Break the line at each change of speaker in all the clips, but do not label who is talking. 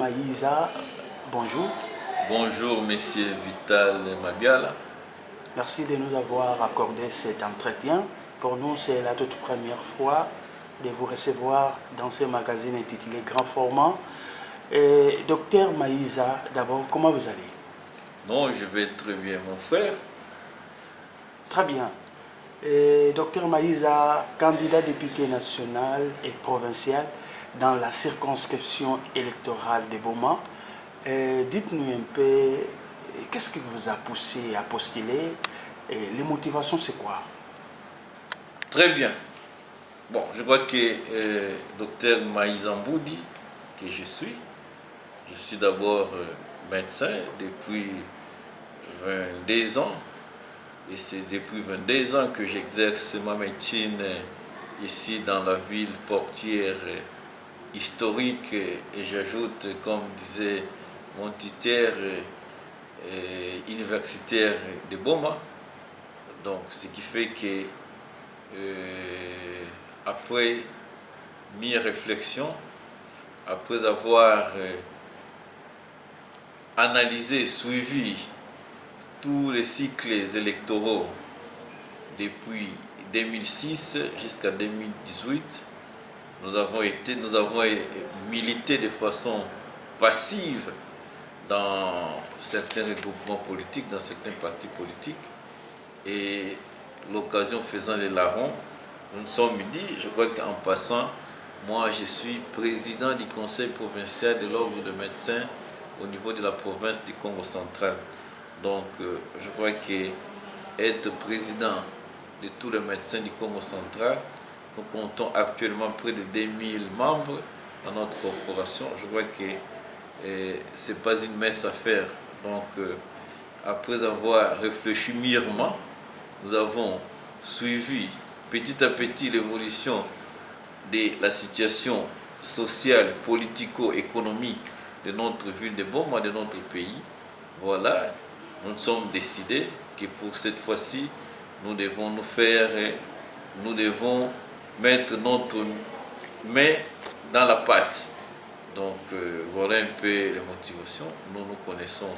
Maïza, bonjour.
Bonjour, Monsieur Vital Mabiala.
Merci de nous avoir accordé cet entretien. Pour nous, c'est la toute première fois de vous recevoir dans ce magazine intitulé Grand Format. Docteur Maïza, d'abord, comment vous allez?
Non, je vais très bien, mon frère.
Très bien. Docteur Maïza, candidat député national et provincial dans la circonscription électorale de Boma. Dites-nous un peu, qu'est-ce qui vous a poussé à postuler et les motivations, c'est quoi?
Très bien. Bon, je crois que docteur Maïza Mboudi, que je suis d'abord médecin depuis 22 ans. Et c'est depuis 22 ans que j'exerce ma médecine ici dans la ville portuaire historique. Et j'ajoute, comme disait mon tuteur universitaire de Boma. Donc, ce qui fait que après mes réflexions, après avoir analysé, suivi tous les cycles électoraux depuis 2006 jusqu'à 2018, nous avons milité de façon passive dans certains regroupements politiques, dans certains partis politiques. Et l'occasion faisant les larrons, nous nous sommes dit, je crois qu'en passant, moi je suis président du conseil provincial de l'ordre de médecins au niveau de la province du Congo central. Donc je crois que être président de tous les médecins du Congo central, nous comptons actuellement près de 2000 membres dans notre corporation. Je crois que ce n'est pas une mince affaire. Donc après avoir réfléchi mûrement, nous avons suivi petit à petit l'évolution de la situation sociale, politico-économique de notre ville de Boma, de notre pays. Voilà, nous sommes décidés que pour cette fois-ci, nous devons mettre notre main dans la pâte. Donc voilà un peu les motivations. Nous connaissons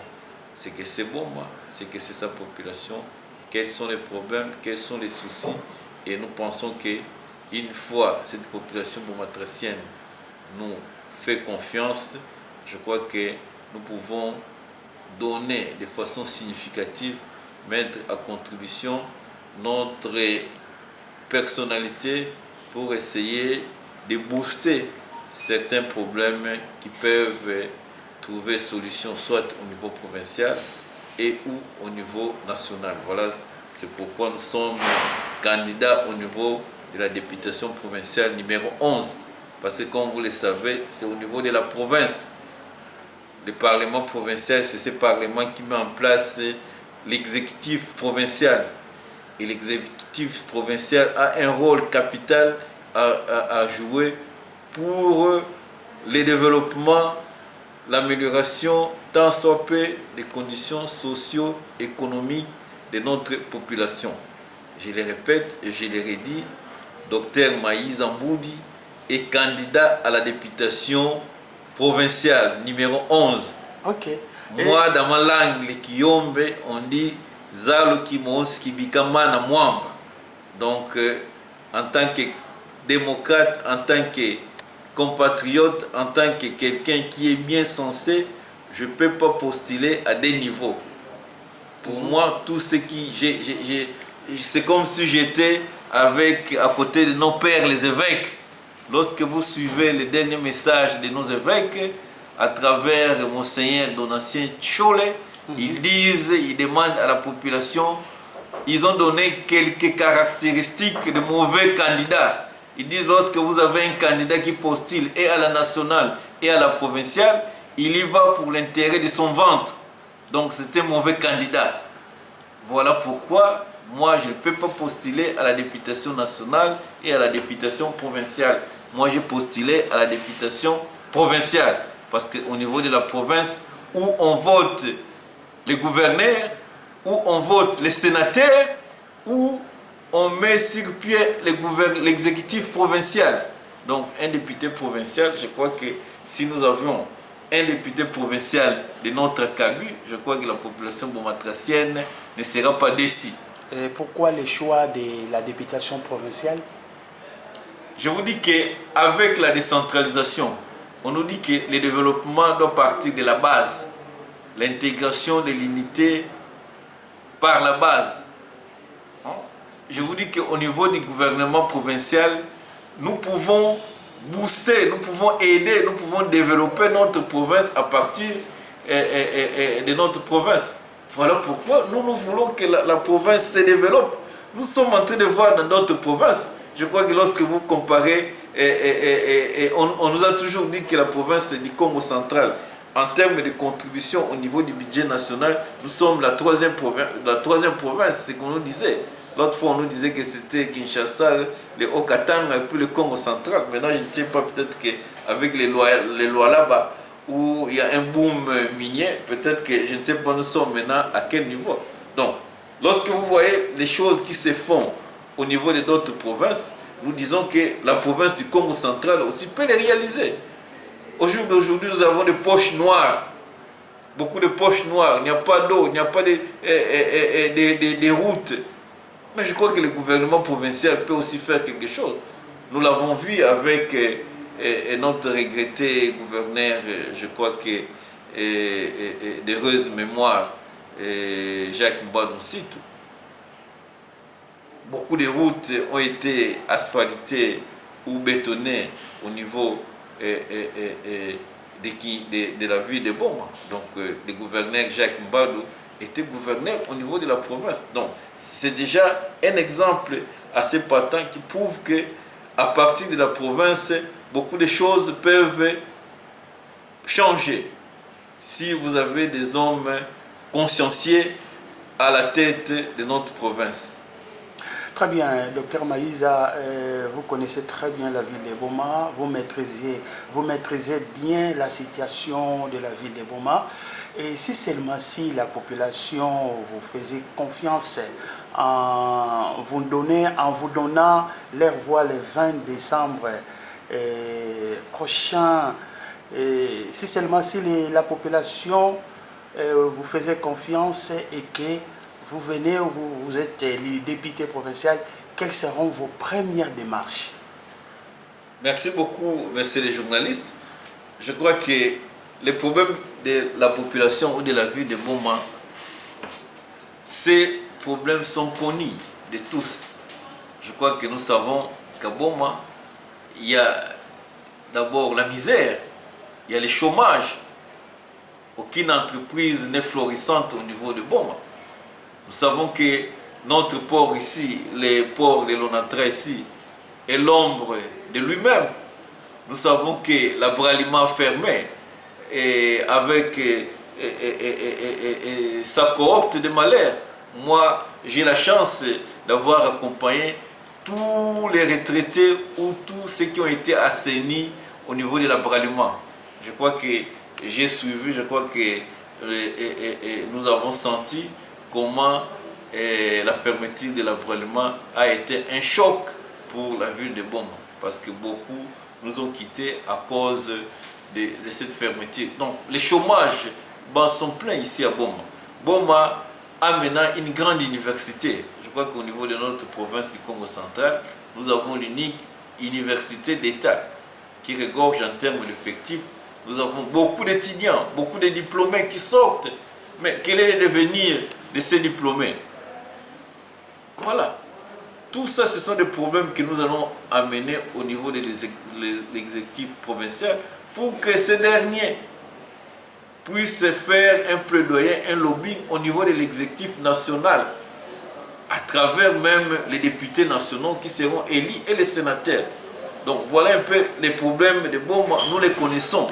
ce que c'est Boma, ce que c'est sa population, quels sont les problèmes, quels sont les soucis. Et nous pensons qu'une fois cette population bomatracienne nous fait confiance, je crois que nous pouvons donner de façon significative, mettre à contribution notre personnalité pour essayer de booster certains problèmes qui peuvent trouver solution soit au niveau provincial et ou au niveau national. Voilà, c'est pourquoi nous sommes candidats au niveau de la députation provinciale numéro 11. Parce que comme vous le savez, c'est au niveau de la province. Le Parlement provincial, c'est ce Parlement qui met en place l'exécutif provincial. Et l'exécutif provincial a un rôle capital à jouer pour le développement, l'amélioration tant soit peu des conditions socio-économiques de notre population. Je le répète et je le redis, docteur Maïza Mboudi est candidat à la députation provinciale numéro 11.
Ok.
Moi, dans ma langue, le Kiyombe, on dit Zalo Kimos Kibikama na Mwamba. Donc, en tant que démocrate, en tant que compatriote, en tant que quelqu'un qui est bien censé, je ne peux pas postuler à des niveaux. Pour moi, tout ce qui... c'est comme si j'étais à côté de nos pères, les évêques. Lorsque vous suivez les derniers messages de nos évêques, à travers Monseigneur Donatien Tchole, ils demandent à la population, ils ont donné quelques caractéristiques de mauvais candidats. Ils disent lorsque vous avez un candidat qui postule et à la nationale et à la provinciale, il y va pour l'intérêt de son ventre. Donc c'est un mauvais candidat. Voilà pourquoi moi je ne peux pas postuler à la députation nationale et à la députation provinciale. Moi j'ai postulé à la députation provinciale. Parce qu'au niveau de la province, où on vote les gouverneurs, où on vote les sénateurs, où on met sur pied l'exécutif provincial. Donc un député provincial, je crois que si nous avions un député provincial de notre Kabu, je crois que la population bomatracienne ne sera pas déçue.
Et pourquoi le choix de la députation provinciale?
Je vous dis qu'avec la décentralisation, on nous dit que le développement doit partir de la base. L'intégration de l'unité par la base. Je vous dis qu'au niveau du gouvernement provincial, nous pouvons booster, nous pouvons aider, nous pouvons développer notre province à partir de notre province. Voilà pourquoi nous voulons que la province se développe. Nous sommes en train de voir dans d'autres provinces. Je crois que lorsque vous comparez, on nous a toujours dit que la province du Congo central, en termes de contribution au niveau du budget national, nous sommes la troisième province, c'est ce qu'on nous disait. L'autre fois, on nous disait que c'était Kinshasa, le Haut-Katanga et puis le Congo central. Maintenant, je ne sais pas, peut-être qu'avec les lois là-bas, où il y a un boom minier, peut-être que, je ne sais pas, nous sommes maintenant à quel niveau. Donc, lorsque vous voyez les choses qui se font au niveau de d'autres provinces, nous disons que la province du Congo central aussi peut les réaliser. Au jour d'aujourd'hui, nous avons des poches noires, beaucoup de poches noires, il n'y a pas d'eau, il n'y a pas de routes. Mais je crois que le gouvernement provincial peut aussi faire quelque chose. Nous l'avons vu avec notre regretté gouverneur, je crois que d'heureuse mémoire, Jacques Mbadou Sitou. Beaucoup de routes ont été asphaltées ou bétonnées au niveau de la ville de Boma. Donc le gouverneur Jacques Mbadou était gouverneur au niveau de la province. Donc c'est déjà un exemple assez patent qui prouve que à partir de la province, beaucoup de choses peuvent changer si vous avez des hommes consciencieux à la tête de notre province.
Très bien, Dr Maïza, vous connaissez très bien la ville de Boma, vous maîtrisez bien la situation de la ville de Boma. Et si seulement si la population vous faisait confiance en vous donnant leur voix le 20 décembre prochain, si seulement si la population vous faisait confiance et que vous venez, vous êtes élu député provincial, quelles seront vos premières démarches?
Merci beaucoup, monsieur les journalistes. Je crois que les problèmes de la population ou de la ville de Boma, ces problèmes sont connus de tous. Je crois que nous savons qu'à Boma, il y a d'abord la misère, il y a le chômage. Aucune entreprise n'est florissante au niveau de Boma. Nous savons que notre port ici, le port de l'Onatra ici, est l'ombre de lui-même. Nous savons que l'abraliment fermé et avec sa cohorte de malheur. Moi, j'ai la chance d'avoir accompagné tous les retraités ou tous ceux qui ont été assainis au niveau de l'abraliment. Je crois que j'ai suivi, je crois que nous avons senti comment la fermeture de l'abraliment a été un choc pour la ville de Boma. Parce que beaucoup nous ont quittés à cause de cette fermeture. Donc les chômages sont pleins ici à Boma. Boma a maintenant une grande université. Je crois qu'au niveau de notre province du Congo central, nous avons l'unique université d'État qui regorge en termes d'effectifs. Nous avons beaucoup d'étudiants, beaucoup de diplômés qui sortent. Mais quel est le devenir de ces diplômés? Voilà. Tout ça, ce sont des problèmes que nous allons amener au niveau de l'exécutif provincial pour que ces derniers puissent faire un plaidoyer, un lobbying au niveau de l'exécutif national, à travers même les députés nationaux qui seront élus et les sénateurs. Donc voilà un peu les problèmes de Boma, nous les connaissons.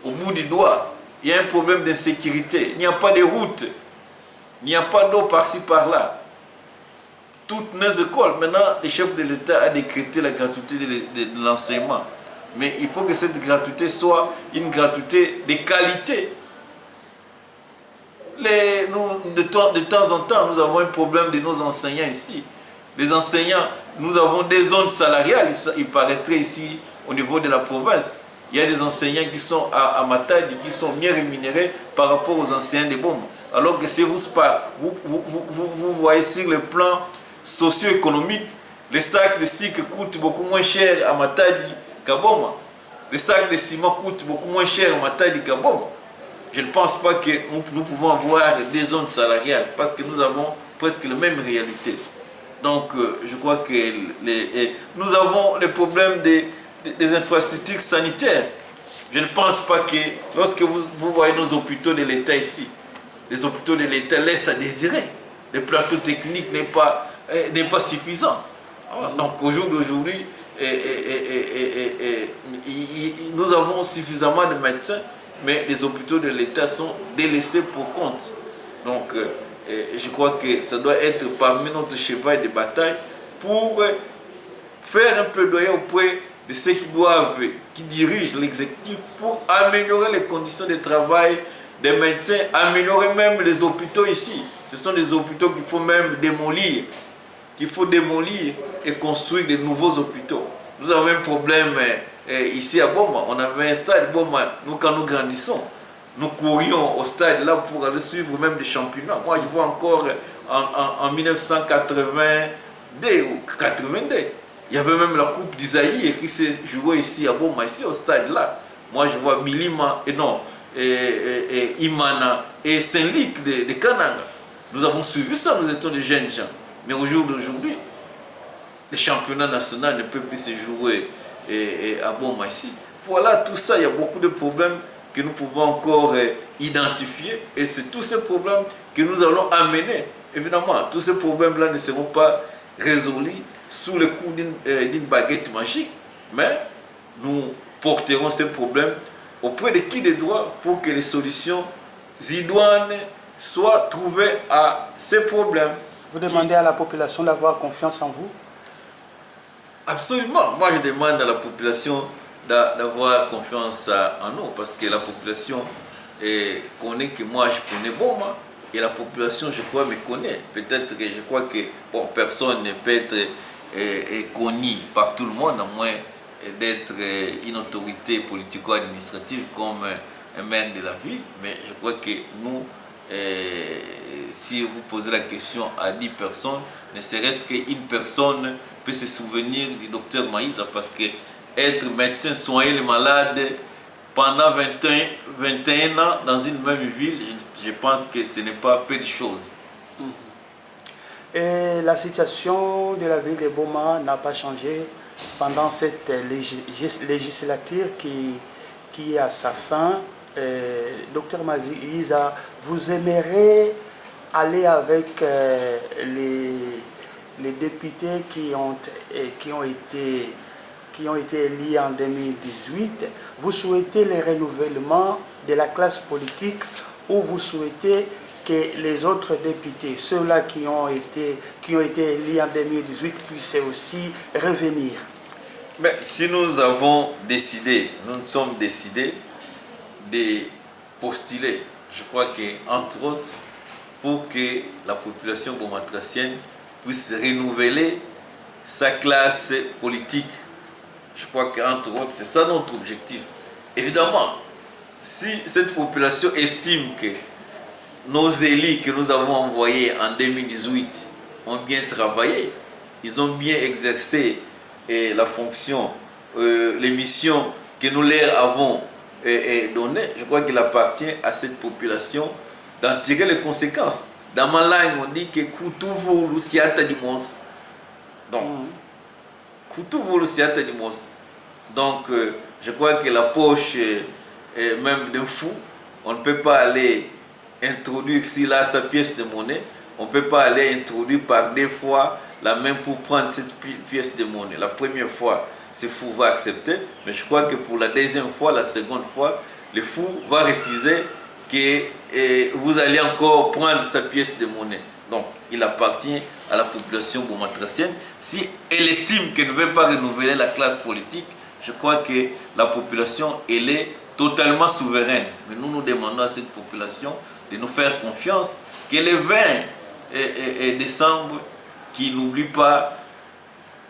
Au bout du doigt, il y a un problème d'insécurité, il n'y a pas de route, il n'y a pas d'eau par-ci par-là. Toutes nos écoles, maintenant, le chef de l'État a décrété la gratuité de l'enseignement. Mais il faut que cette gratuité soit une gratuité de qualité. De temps en temps, nous avons un problème de nos enseignants ici. Les enseignants, nous avons des zones salariales, il paraîtrait ici au niveau de la province. Il y a des enseignants qui sont à Matadi, qui sont mieux rémunérés par rapport aux enseignants de Boma. Alors que si vous voyez sur le plan socio-économique, les sacs de sucre coûtent beaucoup moins cher à Matadi qu'à Boma. Les sacs de ciment coûtent beaucoup moins cher à Matadi qu'à Boma. Je ne pense pas que nous pouvons avoir des zones salariales parce que nous avons presque la même réalité. Donc, je crois que nous avons les problèmes des infrastructures sanitaires. Je ne pense pas que lorsque vous voyez nos hôpitaux de l'État ici, les hôpitaux de l'État laissent à désirer. Le plateau technique n'est pas suffisant. Donc, au jour d'aujourd'hui, nous avons suffisamment de médecins, mais les hôpitaux de l'État sont délaissés pour compte. Donc, je crois que ça doit être parmi notre cheval de bataille pour faire un plaidoyer auprès de ceux qui dirigent l'exécutif pour améliorer les conditions de travail des médecins, améliorer même les hôpitaux ici. Ce sont des hôpitaux qu'il faut même démolir, et construire de nouveaux hôpitaux. Nous avons un problème ici à Boma. On avait un stade Boma, quand nous grandissons. Nous courions au stade là pour aller suivre même des championnats. Moi, je vois encore en 1982 ou 82, il y avait même la Coupe d'Isaïe qui s'est jouée ici à Boma, ici au stade là. Moi, je vois Milima, Imana et Saint-Luc de Kananga. Nous avons suivi ça, nous étions des jeunes gens. Mais au jour d'aujourd'hui, les championnats nationaux ne peuvent plus se jouer à Boma ici. Voilà, tout ça, il y a beaucoup de problèmes que nous pouvons encore identifier. Et c'est tous ces problèmes que nous allons amener. Évidemment, tous ces problèmes-là ne seront pas résolus sous le coup d'une baguette magique. Mais nous porterons ces problèmes auprès de qui de droit pour que les solutions idoines soient trouvées à ces problèmes.
Vous demandez à la population d'avoir confiance en vous?
Absolument. Moi, je demande à la population d'avoir confiance en nous parce que la population connaît que moi, je connais Boma et la population, je crois, me connaît. Peut-être que je crois que personne ne peut être connu par tout le monde, à moins d'être une autorité politico-administrative comme un maire de la ville. Mais je crois que nous, si vous posez la question à 10 personnes, ne serait-ce qu'une personne peut se souvenir du docteur Maïza parce que être médecin, soigner les malades pendant 21 ans dans une même ville, je pense que ce n'est pas peu de choses.
Et la situation de la ville de Boma n'a pas changé pendant cette législature qui est à sa fin. Docteur Maïza, vous aimeriez aller avec les députés qui ont été élus en 2018, vous souhaitez le renouvellement de la classe politique ou vous souhaitez que les autres députés, ceux-là qui ont été élus en 2018, puissent aussi revenir?
Mais si nous avons décidé, nous sommes décidés de postuler, je crois qu'entre autres, pour que la population bomatracienne puisse renouveler sa classe politique. Je crois qu'entre autres, c'est ça notre objectif. Évidemment, si cette population estime que nos élus que nous avons envoyés en 2018 ont bien travaillé, ils ont bien exercé la fonction, les missions que nous leur avons données, je crois qu'il appartient à cette population d'en tirer les conséquences. Dans ma langue, on dit que Kutuvu Luciata Dimos. Donc, Kutuvu Luciata Dimos. Donc, je crois que la poche, même d'un fou, on ne peut pas aller introduire ici là sa pièce de monnaie. On ne peut pas aller introduire par 2 fois la main pour prendre cette pièce de monnaie. La première fois, ce fou va accepter, mais je crois que pour la deuxième fois, la seconde fois, le fou va refuser que vous allez encore prendre sa pièce de monnaie. Donc, il appartient à la population bomatracienne. Si elle estime qu'elle ne veut pas renouveler la classe politique, je crois que la population, elle est totalement souveraine. Mais nous demandons à cette population de nous faire confiance, que le 20 décembre, qu'ils n'oublient pas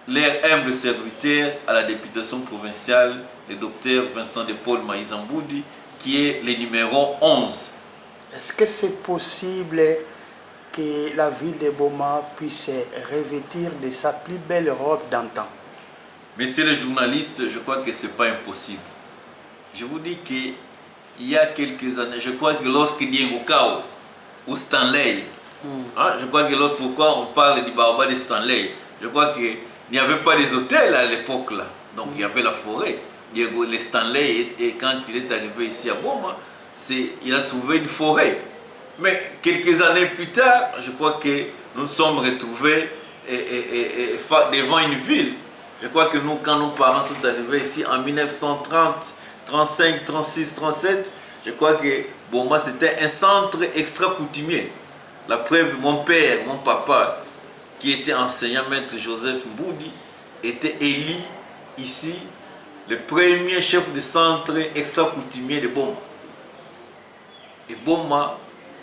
leur humble serviteur à la députation provinciale le docteur Vincent de Paul Maïssa Mboudi, qui est le numéro 11.
Est-ce que c'est possible que la ville de Boma puisse revêtir de sa plus belle robe d'antan?
Messieurs les journalistes, je crois que ce n'est pas impossible. Je vous dis qu'il y a quelques années, je crois que lorsque Diego Cao ou Stanley, je crois que l'autre, pourquoi on parle du Baobab de Stanley, je crois qu'il n'y avait pas des hôtels à l'époque là, donc il y avait la forêt. Diego Stanley, et quand il est arrivé ici à Boma, il a trouvé une forêt. Mais quelques années plus tard, je crois que nous nous sommes retrouvés devant une ville. Je crois que nous, quand nos parents sont arrivés ici en 1930, 35, 36, 37, je crois que Boma c'était un centre extra-coutumier. La preuve, mon père, mon papa, qui était enseignant, maître Joseph Mboudi, était élu ici le premier chef de centre extra-coutumier de Boma. Et Boma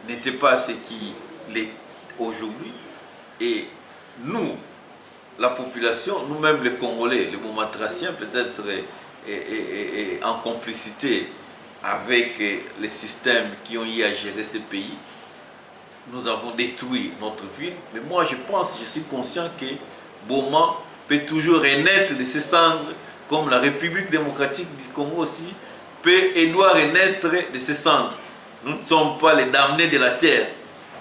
n'était pas ce qu'il est aujourd'hui. Et nous, la population, nous-mêmes les Congolais, les Bomatraciens, peut-être en complicité avec les systèmes qui ont eu à gérer ce pays, nous avons détruit notre ville. Mais moi, je suis conscient que Boma peut toujours renaître de ses cendres, comme la République démocratique du Congo aussi peut et doit renaître de ses cendres. Nous ne sommes pas les damnés de la terre.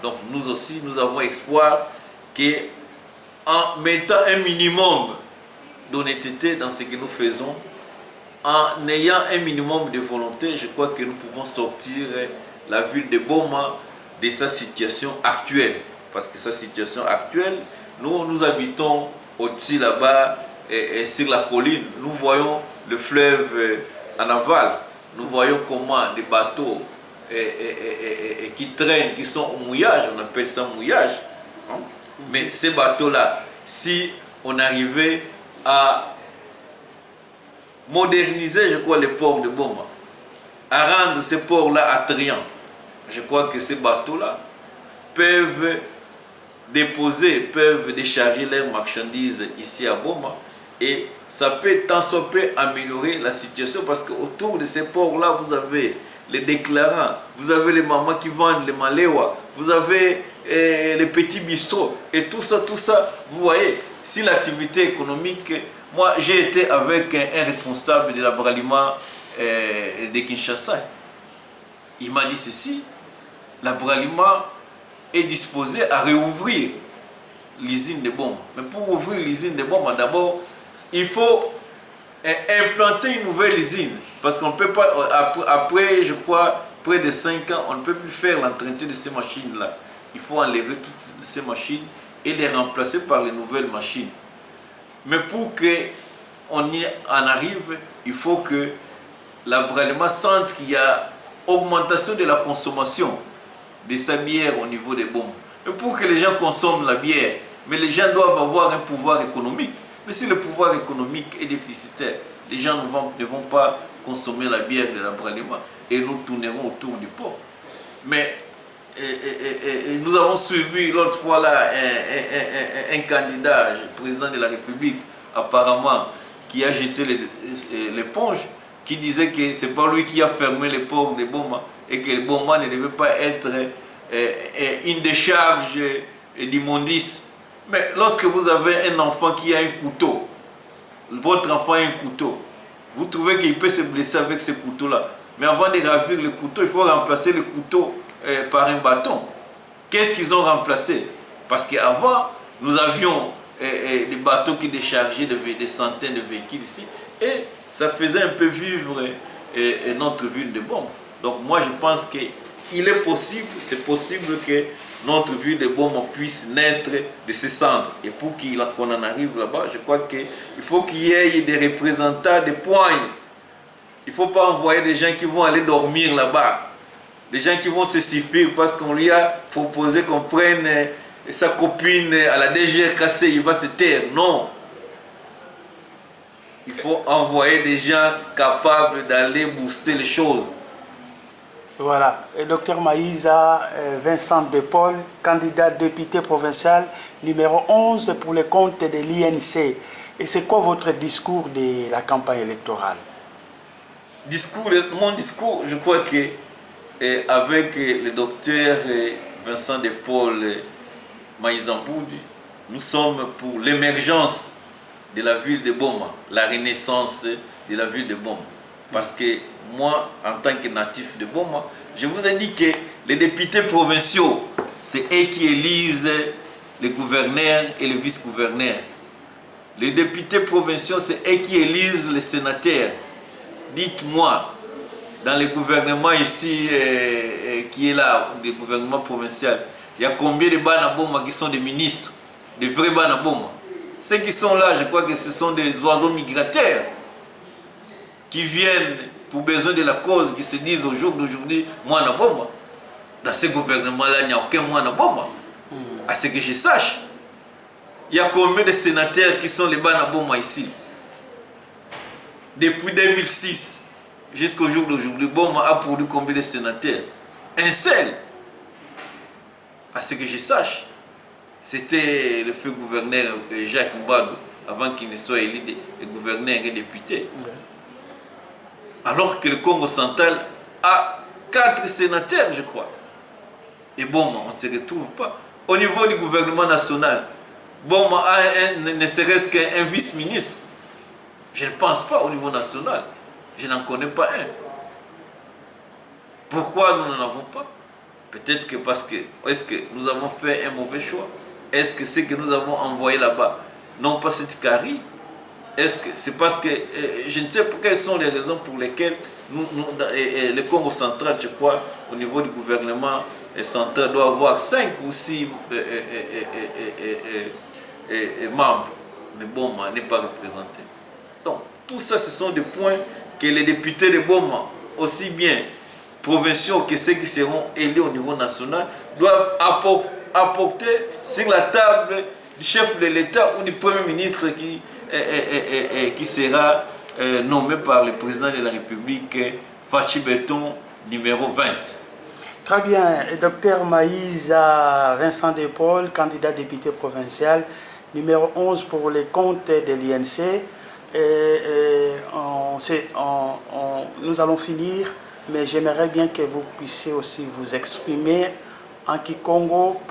Donc nous aussi, nous avons espoir qu'en mettant un minimum d'honnêteté dans ce que nous faisons, en ayant un minimum de volonté, je crois que nous pouvons sortir la ville de Boma de sa situation actuelle. Parce que sa situation actuelle, nous habitons au-dessus là-bas, et sur la colline, nous voyons le fleuve en aval. Nous voyons comment des bateaux qui traînent, qui sont au mouillage, on appelle ça mouillage. Hein? Mais ces bateaux-là, si on arrivait à moderniser, je crois, les ports de Boma, à rendre ces ports-là attrayants, je crois que ces bateaux-là peuvent déposer, peuvent décharger leurs marchandises ici à Boma, et ça peut tant soit peu améliorer la situation, parce qu'autour de ces ports-là, vous avez les déclarants, vous avez les mamans qui vendent les maléwa, vous avez les petits bistrots, et tout ça, vous voyez, si l'activité économique, moi j'ai été avec un responsable de l'agraliment de Kinshasa, il m'a dit ceci, l'agraliment est disposé à réouvrir l'usine de Boma. Mais pour ouvrir l'usine de Boma, d'abord, il faut implanter une nouvelle usine. Parce qu'on ne peut pas, après, je crois, près de 5 ans, on ne peut plus faire l'entretien de ces machines-là. Il faut enlever toutes ces machines et les remplacer par les nouvelles machines. Mais pour qu'on y en arrive, il faut que l'agraliment sente qu'il y a augmentation de la consommation de sa bière au niveau des bombes. Et pour que les gens consomment la bière, mais les gens doivent avoir un pouvoir économique. Mais si le pouvoir économique est déficitaire, les gens ne vont pas consommer la bière de l'agraliment et nous tournerons autour du port. Mais nous avons suivi l'autre fois là un candidat, président de la République, apparemment, qui a jeté l'éponge, qui disait que c'est pas lui qui a fermé les ports de Boma et que Boma ne devait pas être une décharge d'immondices. Mais lorsque vous avez un enfant qui a un couteau, votre enfant a un couteau, vous trouvez qu'il peut se blesser avec ce couteau-là. Mais avant de ravir le couteau, il faut remplacer le couteau par un bâton. Qu'est-ce qu'ils ont remplacé? Parce qu'avant, nous avions des bateaux qui déchargeaient des centaines de véhicules ici. Et ça faisait un peu vivre notre ville de Boma. Donc moi, je pense qu'il est possible, c'est possible que notre ville de Boma puisse naître de ces cendres. Et pour qu'on en arrive là-bas, je crois qu'il faut qu'il y ait des représentants de poignes. Il ne faut pas envoyer des gens qui vont aller dormir là-bas. Des gens qui vont se suffire parce qu'on lui a proposé qu'on prenne sa copine à la DGRKC, il va se taire. Non. Il faut envoyer des gens capables d'aller booster les choses.
Voilà, et Dr Maïssa Vincent de Paul, candidat député provincial numéro 11 pour les comptes de l'INC. Et c'est quoi votre discours de la campagne électorale?
mon discours, je crois que avec le docteur Vincent de Paul Maïzamboudi, nous sommes pour l'émergence de la ville de Boma, la renaissance de la ville de Boma. Parce que moi, en tant que natif de Boma, je vous ai dit que les députés provinciaux, c'est eux qui élisent les gouverneurs et les vice-gouverneurs. Les députés provinciaux, c'est eux qui élisent les sénateurs. Dites-moi, dans le gouvernement ici, qui est là, le gouvernement provincial, il y a combien de Banaboma qui sont des ministres, des vrais Banaboma? Ceux qui sont là, je crois que ce sont des oiseaux migrateurs qui viennent pour besoin de la cause, qui se disent au jour d'aujourd'hui, moi Naboma. Dans ce gouvernement-là, il n'y a aucun moi Naboma. À ce que je sache, il y a combien de sénateurs qui sont les Banaboma ici? Depuis 2006 jusqu'au jour d'aujourd'hui, Boma a produit combien de sénateurs? Un seul. À ce que je sache, c'était le feu gouverneur Jacques Mbado, avant qu'il ne soit élu gouverneur et député. Alors que le Congo central a 4 sénateurs, je crois. Et Boma, on ne se retrouve pas. Au niveau du gouvernement national, Boma a ne serait-ce qu'un vice-ministre. Je ne pense pas au niveau national. Je n'en connais pas un. Pourquoi nous n'en avons pas? Peut-être que parce que, est-ce que nous avons fait un mauvais choix? Est-ce que c'est que nous avons envoyé là-bas, non pas cette carie? Est-ce que c'est parce que, je ne sais pas quelles sont les raisons pour lesquelles le Congo central, je crois, au niveau du gouvernement central, doit avoir 5 ou 6 membres. Mais Boma n'est pas représenté. Donc, tout ça, ce sont des points que les députés de Boma, aussi bien provinciaux que ceux qui seront élus au niveau national, doivent apporter sur la table du chef de l'État ou du Premier ministre qui sera nommé par le président de la République, Fachi Beton, numéro 20.
Très bien. Docteur Maïza Vincent de Paul, candidat député provincial, numéro 11 pour les comptes de l'INC. Nous allons finir, mais j'aimerais bien que vous puissiez aussi vous exprimer en Kikongo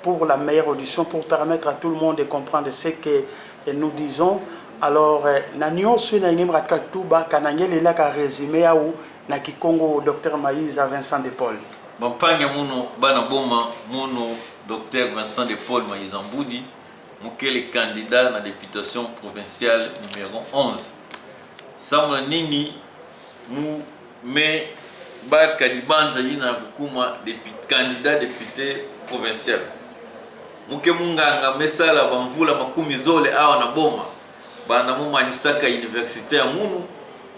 pour la meilleure audition, pour permettre à tout le monde de comprendre ce que nous disons. Alors, Nanyo Sunangim Ratkatuba, Kanangel est ka résumé à où na Kikongo, Docteur Maïza Vincent de Paul.
Bampanya muno bana boma muno Docteur Vincent de Paul Maïzamboudi, mukele candidat na députation provinciale numéro 11. Samla nini mu me ba kadibanja yina kukuma candidat député provincial. Muke munganga mesala bamvula makumi zole awa na boma. Bana mu manisaka université ya munu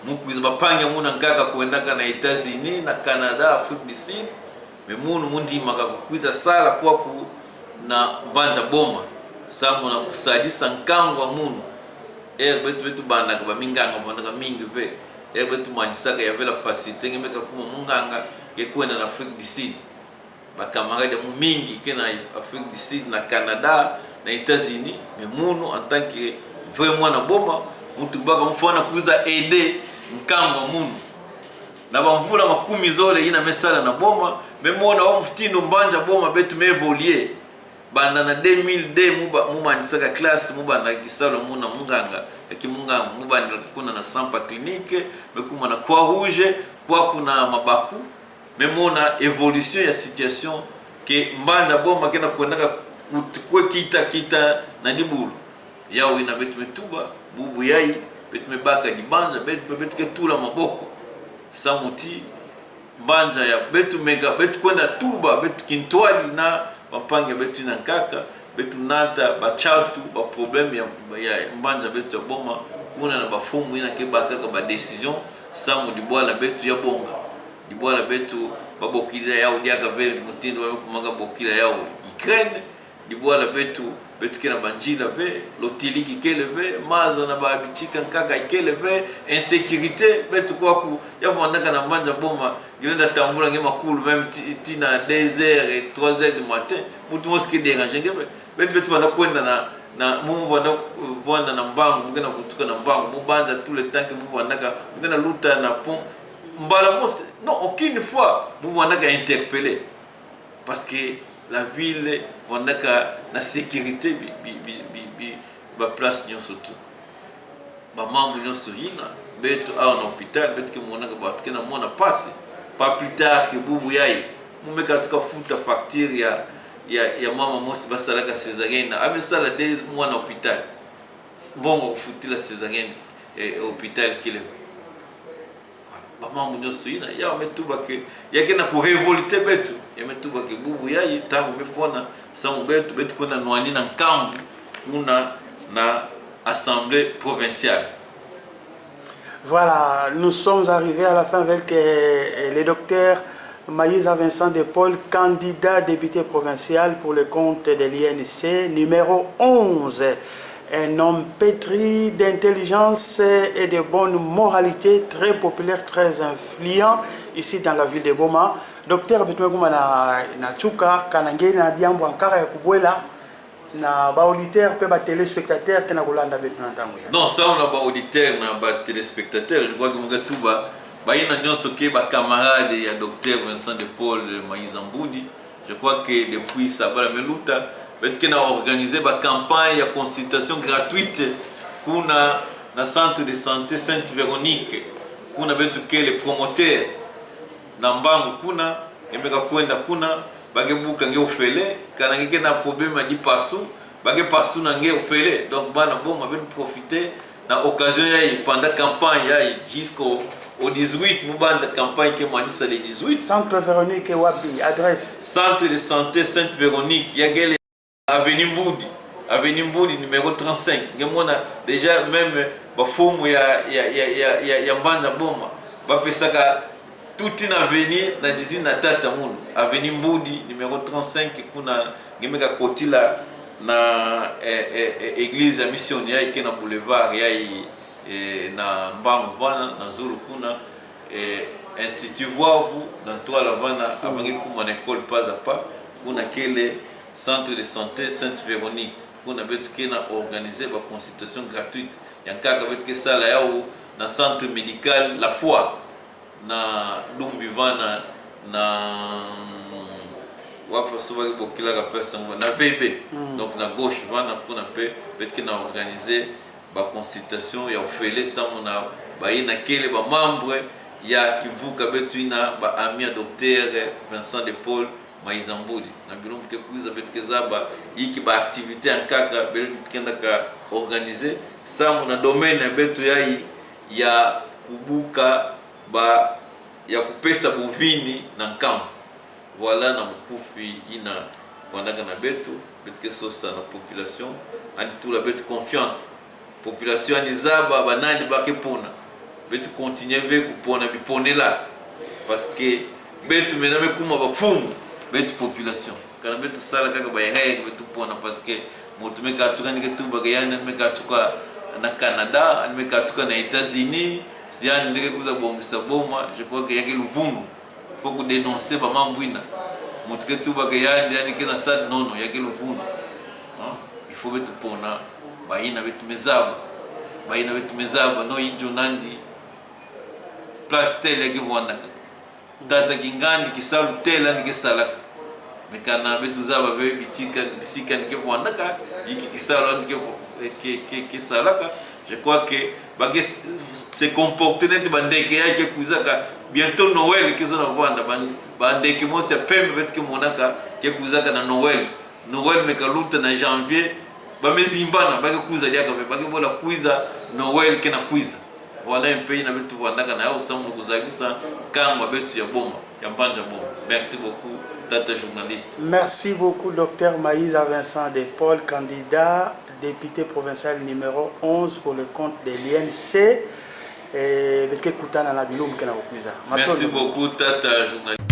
mukuiza bapanga muna ngaka kuendaka na États-Unis na Canada, Afrique du Sud. Mais munu mundi maka kuiza sala kwa ku na mbanja boma. Samu na kusadisa nkangwa munu. Betu banda kwa minganga banda mingi ve. Betu manisaka ya vela facilité ngemeka kuma munganga yekwenda na Afrique du Sud. Bakamarade mu mingi ke na Afrique du Sud na Canada na États-Unis, mais munu en tant que vraiment na boma mutu baka mfona kuza aider nkangwa munu. Na bamvula makumi zole ina mesala na boma, mais mona wa mfutindo mbanja boma betu me évoluer. Banda na 2002 mumanisaka classe mubanda kisalo muna munganga yakimunganga mubanda kuna na sampa clinique mekuma na Croix Rouge kwa kuna mabaku memona évolution ya situation ke mbanda bomba kena kuendaka kwe kita na dibulu yao ina betu metuba bubu yai betu mebaka dibanja betu ketula maboko samuti mbanja ya betu mega betu kwenda tuba betu kintwali na bampange betu na nkaka betu nata bachatu ba problème ya mbanja betu ya boma kuna na bafumu ina ke bakaka ba décision samu dibwala betu ya bonga dibwala betu babokila yao diaka vele mutindo wa kumaga bokila yao Ukraine dibwala betu kena banjila ve lotiliki keleve maza na babichika nkaka keleve insécurité betu kwa ku yavandaka na mbanja boma gilenda tambula ngema cool même tina 2h et 3h du matin mutu moski déranger ngebe betu bana kwenda na mumu vanda na mbangu mugena kutuka na mbangu mubanda tous les temps que mumu vandaka mugena luta na pont Non, aucune fois, vous avez interpellé. Parce que la ville, vous avez la sécurité, la place, surtout. Mambo nyonso yina betu au na hospital betu ke mona ka batu kena mona passe pas plus tard que bubu yayi mumeka tukafuta facture ya mama mosi basalaka césarienne amesala des mois na hospital mbongo kufutila césarienne hospital kile mambo nyonso yina ya metuba ke yakena ku révolter betu ya metuba ke bubu yayi tangu mefona samu betu kuna nwani na nkambu una na Assemblée provinciale.
Voilà, nous sommes arrivés à la fin avec le docteur Maïza Vincent de Paul, candidat député provincial pour le compte de l'INC, numéro 11. Un homme pétri d'intelligence et de bonne moralité, très populaire, très influent ici dans la ville de Boma. Docteur Betmeguma na Tchouka, Kanangé na Diambo Ankara Yakubuela. Na ba auditeur pe ba téléspectateur ke na kolanda betu na ntango ya.
Non, ça on a ba auditeur na ba téléspectateur, je vois que mga tuba ba ina nyonso ke ba camarade ya docteur Vincent de Paul Maïza Mboudi. Je crois que depuis ça va la meluta, bet que na organiser ba campagne ya consultation gratuite kuna na centre de santé Sainte Véronique. Kuna betu ke les promoteurs na mbangu kuna emeka kwenda kuna bagebuka nge ofele kana ngeke na problème di pasu bage pasu na nge ofele donc bana bon ma ben profiter na occasion ya pendant campagne ya jusqu'au 18 mubanda campagne ke mwanisa le 18
Centre Véronique wapi adresse
Centre de santé Sainte Véronique ya gele avenue Mboudi numéro 35 ngemona déjà même ba fomu ya mbanda boma ba pesaka toute une avenue na dizine na tata munu avenue Mboudi numéro 35 kuna ngemeka kotila na église ya missionnaire qui na boulevard ya na mbangu bana na zulu kuna institut Voavu na toile bana abangi kuma na école pas à pas kuna kele centre de santé Sainte Véronique kuna betu kena organiser ba consultation gratuite yankaka betu ke sala yao na centre médical La Foi na Lumbi vana na wapo soba bokila ka pesa na VB donc na gauche vana kuna peut-être que na organiser ba consultation ya ofele samona ba ina kele ba membre ya kivuka betu ina ba ami docteur Vincent de Paul Maïza Mboudi na bilom ke kuza peut-être que zaba yiki ba activité en kaka betu kenda ka organiser samona domaine betu ya kubuka ba ya kupesa buvini na nkambu voilà na mukufi ina fondaka na betu que sosa na population ani tout la betu confiance population ani zaba banani bakepona betu continuer ve kupona biponela parce que betu mename kuma bafumu betu population kana betu sala kaka ba yeye betu pona parce que mutu meka tukani ke tuba gayana meka tuka na Canada meka tuka na États-Unis si yani ndeke kuza bongisa boma je crois que yake luvumu faut que dénoncer ba mambwina mutuke tuba ke yani kena sad nono yake luvumu il faut betu pona baina betu mezaba no injo nandi place tele yake bwandaka tata kingani kisalu tele ndike salaka mekana betu zaba be bitika bisika ndike bwandaka yiki kisalu ndike salaka je crois que bage se comporter net bandeke yake kuzaka bientôt Noël kizo na bwanda bandeke mosi ya pembe betike monaka ke kuzaka na Noël mekaluta na janvier bamezimbana bage kuza liaka bage bola kuiza Noël kena kuiza voilà un pays na betu bwandaka na yao samu kuzabisa kamba betu ya boma ya mbanja boma. Merci beaucoup tata journaliste.
Merci beaucoup docteur Maïza Vincent de Paul, candidat député provincial numéro 11 pour le compte de l'INC.
Merci beaucoup tata journaliste.